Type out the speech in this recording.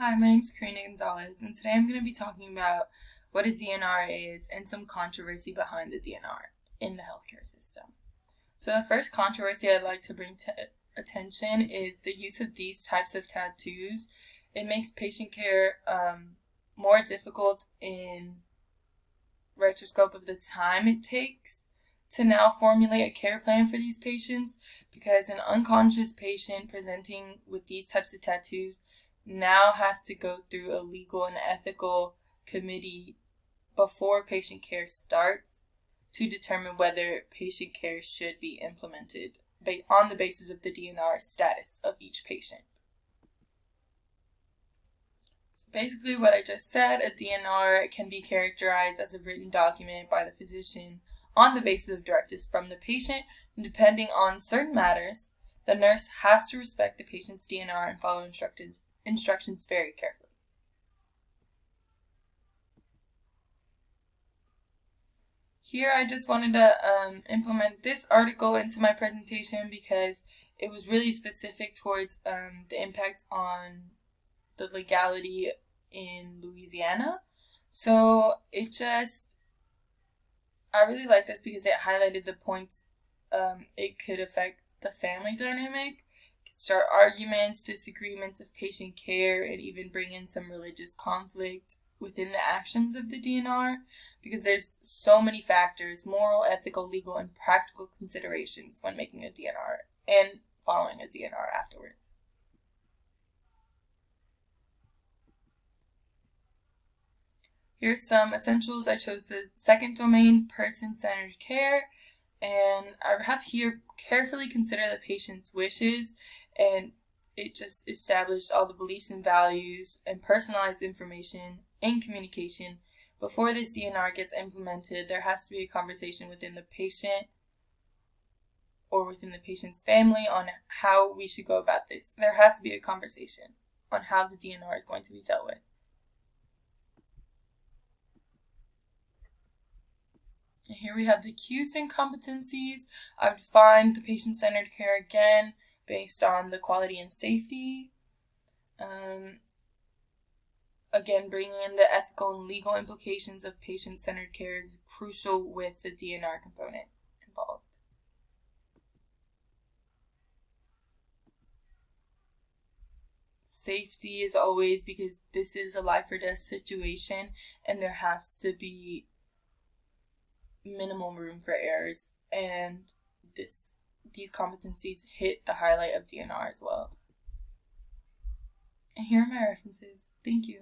Hi, my name is Karina Gonzalez, and today I'm going to be talking about what a DNR is and some controversy behind the DNR in the healthcare system. So the first controversy I'd like to bring to attention is the use of these types of tattoos. It makes patient care more difficult in retrospect of the time it takes to now formulate a care plan for these patients, because an unconscious patient presenting with these types of tattoos now has to go through a legal and ethical committee before patient care starts to determine whether patient care should be implemented on the basis of the DNR status of each patient. So basically what I just said, a DNR can be characterized as a written document by the physician on the basis of directives from the patient, and depending on certain matters, the nurse has to respect the patient's DNR and follow instructions very carefully. Here I just wanted to implement this article into my presentation because it was really specific towards the impact on the legality in Louisiana. So I really like this because it highlighted the points it could affect the family dynamic, could start arguments, disagreements of patient care, and even bring in some religious conflict within the actions of the DNR, because there's so many factors, moral, ethical, legal, and practical considerations when making a DNR and following a DNR afterwards. Here's some essentials. I chose the second domain, person-centered care, and I have here carefully consider the patient's wishes, and it just established all the beliefs and values and personalized information in communication. Before this DNR gets implemented, there has to be a conversation within the patient or within the patient's family on how we should go about this. There has to be a conversation on how the DNR is going to be dealt with. And here we have the cues and competencies. I've defined the patient-centered care again based on the quality and safety. Again, bringing in the ethical and legal implications of patient-centered care is crucial with the DNR component involved. Safety is always, because this is a life or death situation and there has to be minimal room for errors, and these competencies hit the highlight of DNR as well. And here are my references. Thank you.